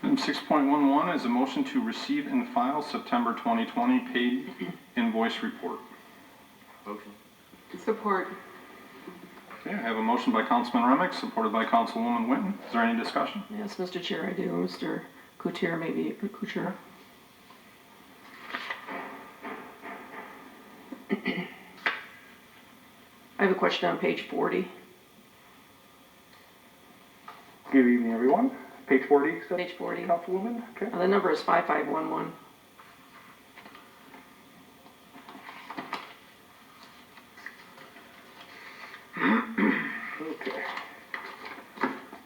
Item 6.11 is a motion to receive and file September 2020 paid invoice report. Motion. Support. Okay, I have a motion by Councilman Remick, supported by Councilwoman Winton. Is there any discussion? Yes, Mr. Chair, I do. Mr. Kuchar, maybe, Kuchar. I have a question on page 40. Good evening, everyone. Page 40, so Page 40. Councilwoman, okay. The number is 5511. Okay.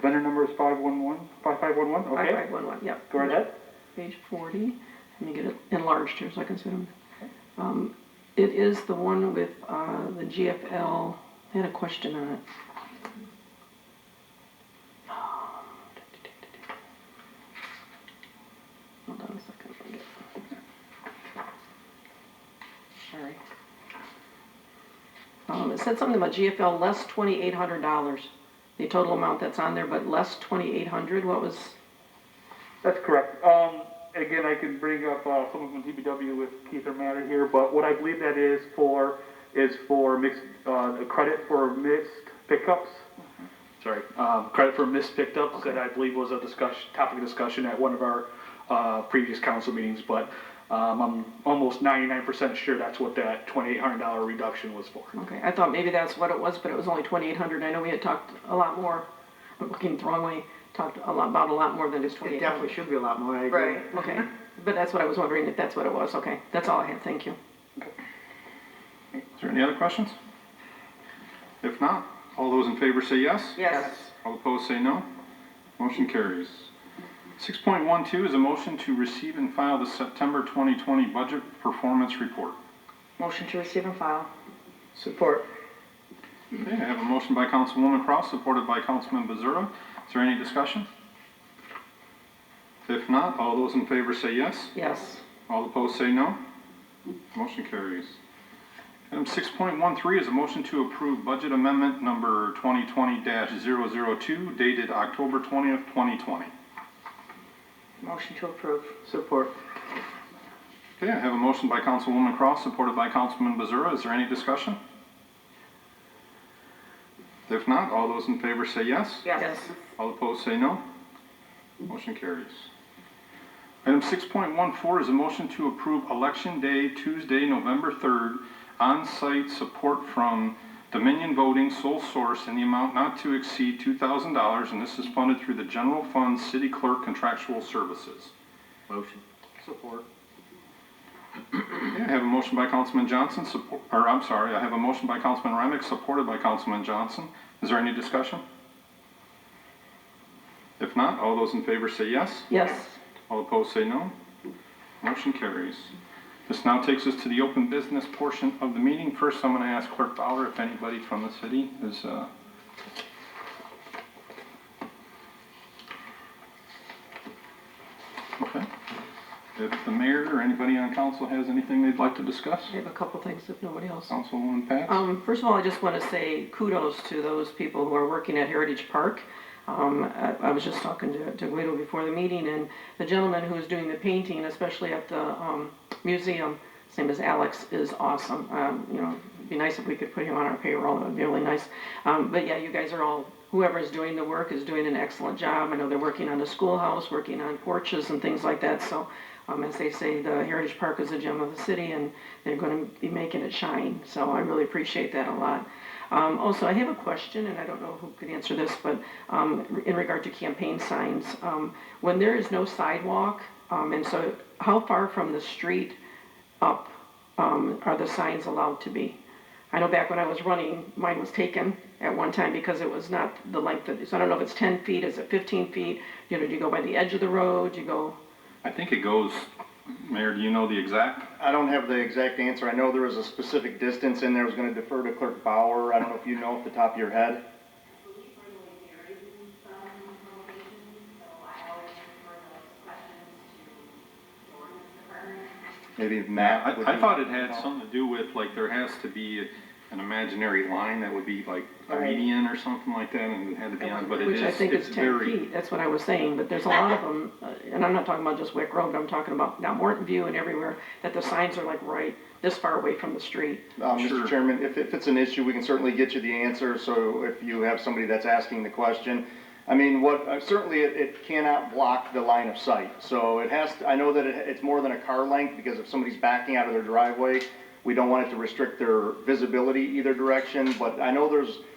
Vendor number is 5511, okay. 5511, yep. Go right ahead. Page 40. Let me get it enlarged here so I can see them. It is the one with the GFL. I had a question on it. Hold on a second. Let me get- Sorry. It said something about GFL less $2,800. The total amount that's on there, but less $2,800. What was? That's correct. Again, I can bring up someone from DBW with Keith or Matter here, but what I believe that is for mixed, credit for missed pickups. Sorry, credit for missed pickups Okay. that I believe was a topic of discussion at one of our previous council meetings, but I'm almost 99% sure that's what that $2,800 reduction was for. Okay, I thought maybe that's what it was, but it was only 2,800. I know we had talked a lot more, I'm looking the wrong way, talked a lot more than just It 2,800. definitely should be a lot more, I agree. Right, okay. But that's what I was wondering, if that's what it was. Okay, that's all I had, thank you. Is there any other questions? If not, all those in favor say yes. Yes. All opposed say no. Motion carries. 6.12 is a motion to receive and file the September 2020 budget performance report. Motion to receive and file. Support. Okay, I have a motion by Councilwoman Cross, supported by Councilman Bazura. Is there any discussion? If not, all those in favor say yes. Yes. All opposed say no. Motion carries. Item 6.13 is a motion to approve budget amendment number 2020-002 dated October 20th, 2020. Motion to approve. Support. Okay, I have a motion by Councilwoman Cross, supported by Councilman Bazura. Is there any discussion? If not, all those in favor say yes. Yes. All opposed say no. Motion carries. Item 6.14 is a motion to approve Election Day, Tuesday, November 3rd, on-site support from Dominion Voting Sole Source in the amount not to exceed $2,000, and this is funded through the General Fund City Clerk Contractual Services. Motion. Support. Okay, I have a motion by Councilman Johnson, I have a motion by Councilman Remick, supported by Councilman Johnson. Is there any discussion? If not, all those in favor say yes. Yes. All opposed say no. Motion carries. This now takes us to the open business portion of the meeting. First, I'm going to ask Clerk Bauer if anybody from the city is... Okay. If the mayor or anybody on council has anything they'd like to discuss, I have a couple things if nobody else. Councilwoman Pats? First of all, I just want to say kudos to those people who are working at Heritage Park. I was just talking to Guido before the meeting, and the gentleman who is doing the painting, especially at the museum, his name is Alex, is awesome. You know, it'd be nice if we could put him on our payroll. That would be really nice. But yeah, you guys are all, whoever is doing the work is doing an excellent job. I know they're working on the schoolhouse, working on porches and things like that. So as they say, the Heritage Park is a gem of the city, and they're going to be making it shine. So I really appreciate that a lot. Also, I have a question, and I don't know who could answer this, but in regard to campaign signs, when there is no sidewalk, and so how far from the street up are the signs allowed to be? I know back when I was running, mine was taken at one time because it was not the length of, so I don't know if it's 10 feet, is it 15 feet? You know, do you go by the edge of the road? Do you go? I think it goes, Mayor, do you know the exact? I don't have the exact answer. I know there was a specific distance in there. I was going to defer to Clerk Bauer. I don't know if you know off the top of your head. Maybe Matt. I thought it had something to do with, like, there has to be an imaginary line that would be like a Right. median or something like that, and it had to be on, but it Which I is, think it's is 10 very. feet, that's what I was saying, but there's a lot of them, and I'm not talking about just Wick Road, but I'm talking about now Morton View and everywhere, that the signs are like right this far away from the street. Sure. Mr. Chairman, if it's an issue, we can certainly get you the answer, so if you have somebody that's asking the question. I mean, certainly it cannot block the line of sight, so it has, I know that it's more than a car length, because if somebody's backing out of their driveway, we don't want it to restrict their visibility either direction, but I know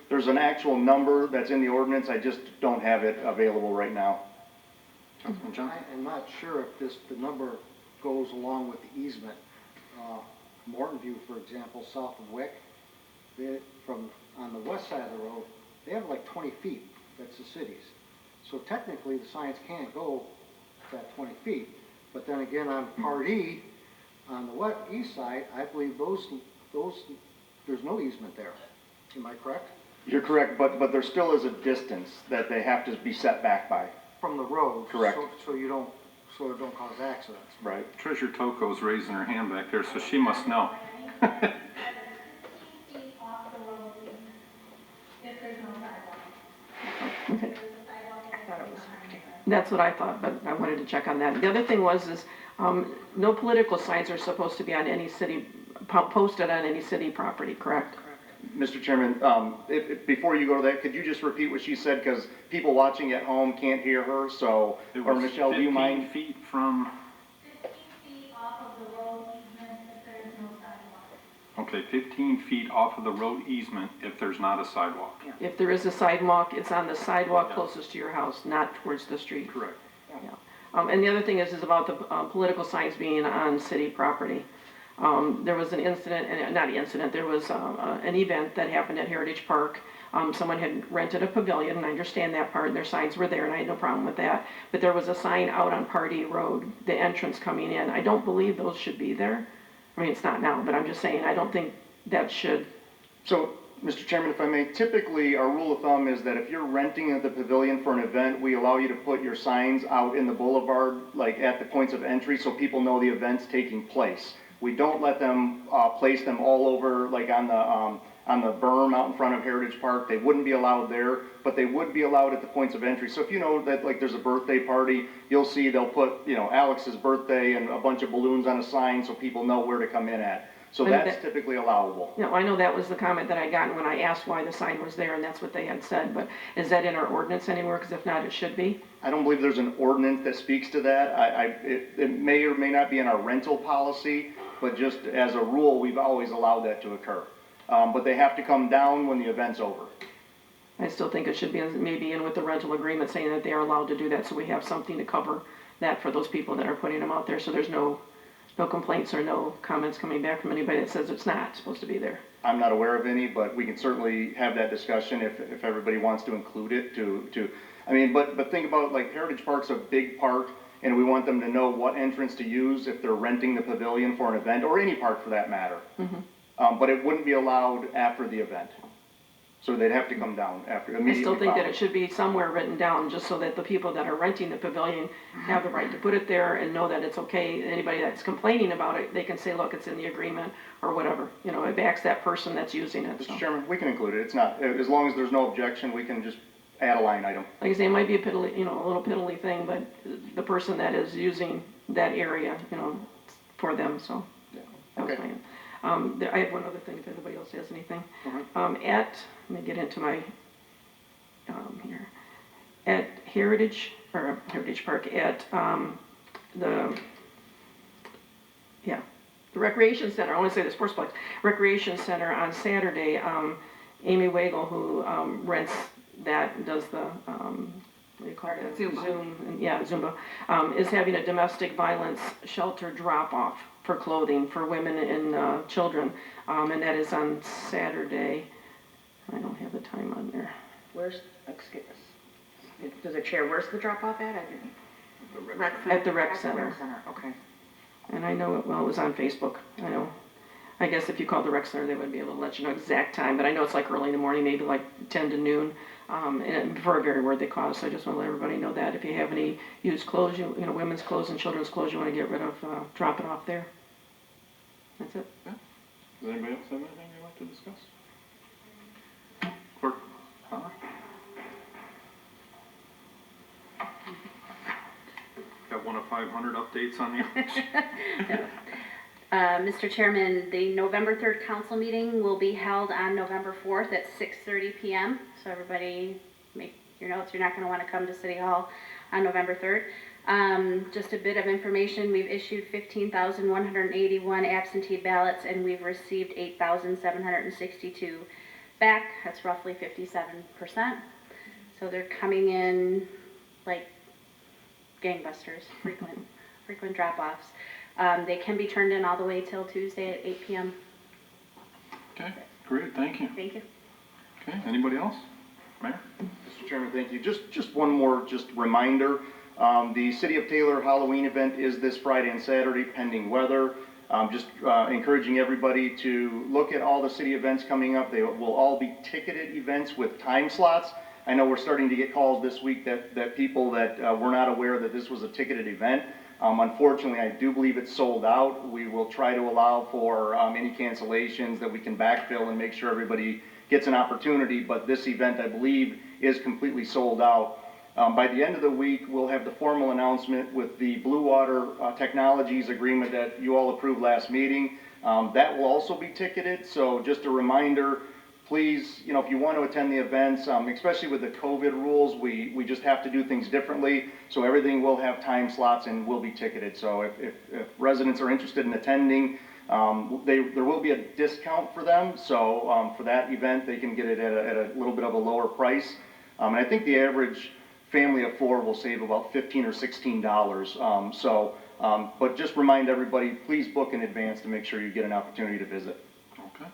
there's an actual number that's in the ordinance, I just don't have it available right now. Councilman Johnson? I'm not sure if the number goes along with the easement. Morton View, for example, south of Wick, on the west side of the road, they have like 20 feet, that's the city's. So technically, the signs can't go that 20 feet. But then again, on Part E, on the east side, I believe those, there's no easement there. Am I correct? You're correct, but there still is a distance that they have to be set back by. From the road. Correct. So it don't cause accidents. Right. Treasurer Toko's raising her hand back there, so she must know. That's what I thought, but I wanted to check on that. The other thing is, no political signs are supposed to be on any city, posted on any city property, correct? Mr. Chairman, before you go to that, could you just repeat what she said, because people watching at home can't hear her, so, It or was Michelle, do you 15 mind? feet from, 15 feet off of the road easement if there is no sidewalk. okay, 15 feet off of the road easement if there's not a sidewalk. If there is a sidewalk, it's on the sidewalk Yeah. closest to your house, not towards the street. Correct. Yeah. And the other thing is about the political signs being on city property. There was an incident, and not an incident, there was an event that happened at Heritage Park. Someone had rented a pavilion, and I understand that part, and their signs were there, and I had no problem with that. But there was a sign out on Pardee Road, the entrance coming in. I don't believe those should be there. I mean, it's not now, but I'm just saying, I don't think that should. So, Mr. Chairman, if I may, typically our rule of thumb is that if you're renting the pavilion for an event, we allow you to put your signs out in the boulevard, like at the points of entry, so people know the event's taking place. We don't let them place them all over, like on the berm out in front of Heritage Park. They wouldn't be allowed there, but they would be allowed at the points of entry. So if you know that like there's a birthday party, you'll see they'll put, Alex's birthday and a bunch of balloons on a sign so people know where to come in at. So But that's that- typically allowable. No, I know that was the comment that I got when I asked why the sign was there, and that's what they had said, but is that in our ordinance anywhere? Because if not, it should be. I don't believe there's an ordinance that speaks to that. It may or may not be in our rental policy, but just as a rule, we've always allowed that to occur. But they have to come down when the event's over. I still think it should be maybe in with the rental agreement saying that they are allowed to do that, so we have something to cover that for those people that are putting them out there, so there's no complaints or no comments coming back from anybody that says it's not supposed to be there. I'm not aware of any, but we can certainly have that discussion if everybody wants to include it but think about like Heritage Park's a big park, and we want them to know what entrance to use if they're renting the pavilion for an event, or any park for that matter. But it wouldn't be allowed after the event. So they'd have to come down immediately. I still think that following. it should be somewhere written down, just so that the people that are renting the pavilion have the right to put it there and know that it's okay. Anybody that's complaining about it, they can say, look, it's in the agreement, or whatever. It backs that person that's using it, so. Mr. Chairman, we can include it. It's not, as long as there's no objection, we can just add a line item. Like I say, it might be a piddly, a little piddly thing, but the person that is using that area, for them, so. That was Okay. I have one other thing, if anybody else has anything. Let me get into my, here. At Heritage Park, at, the Recreation Center, I want to say the Sportsplex, Recreation Center on Saturday, Amy Wagle, who, rents that, does the, what do you call that? Zumba, is having a domestic violence shelter drop-off for clothing for women and children, and that is on Saturday. I don't have the time on there. Does it share, where's the drop-off at? I didn't. At the rec At the center. rec center, okay. And I know, it was on Facebook, I know. I guess if you called the rec center, they would be able to let you know exact time, but I know it's like early in the morning, maybe like 10 to noon, and for a very worthy cause, so I just want to let everybody know that. If you have any used clothes, women's clothes and children's clothes you want to get rid of, drop it off there. That's it. Does anybody else have anything they'd like to discuss? Huh? Got one of 500 updates on the election. Mr. Chairman, the November 3rd council meeting will be held on November 4th at 6:30 PM. So everybody make your notes, you're not going to want to come to City Hall on November 3rd. Just a bit of information, we've issued 15,181 absentee ballots and we've received 8,762 back. That's roughly 57%. So they're coming in like gangbusters, frequent drop-offs. They can be turned in all the way till Tuesday at 8 PM. Okay, great, thank you. Thank you. Okay, anybody else? Mayor? Mr. Chairman, thank you. Just one more reminder. The City of Taylor Halloween event is this Friday and Saturday pending weather. Encouraging everybody to look at all the city events coming up. They will all be ticketed events with time slots. I know we're starting to get calls this week that people that were not aware that this was a ticketed event. Unfortunately, I do believe it's sold out. We will try to allow for any cancellations that we can backfill and make sure everybody gets an opportunity, but this event, I believe, is completely sold out. By the end of the week, we'll have the formal announcement with the Blue Water Technologies agreement that you all approved last meeting. That will also be ticketed, so just a reminder, please, if you want to attend the events, especially with the COVID rules, we just have to do things differently. So everything will have time slots and will be ticketed. So if residents are interested in attending, there will be a discount for them. So for that event, they can get it at a little bit of a lower price. And I think the average family of four will save about $15 or $16. But just remind everybody, please book in advance to make sure you get an opportunity to visit. Okay.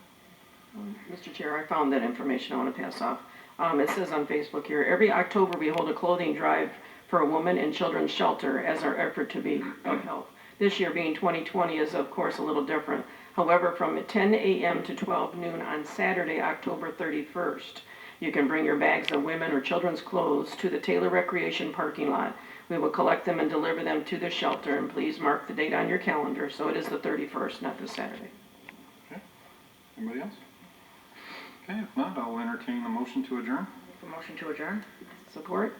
Mr. Chair, I found that information I want to pass off. It says on Facebook here, every October we hold a clothing drive for a woman and children's shelter as our effort to be of help. This year being 2020 is of course a little different. However, from 10 a.m. to 12 noon on Saturday, October 31st, you can bring your bags of women or children's clothes to the Taylor Recreation parking lot. We will collect them and deliver them to the shelter, and please mark the date on your calendar. So it is the 31st, not this Saturday. Okay. Anybody else? Okay, if not, I'll entertain the motion to adjourn. Motion to adjourn? Support?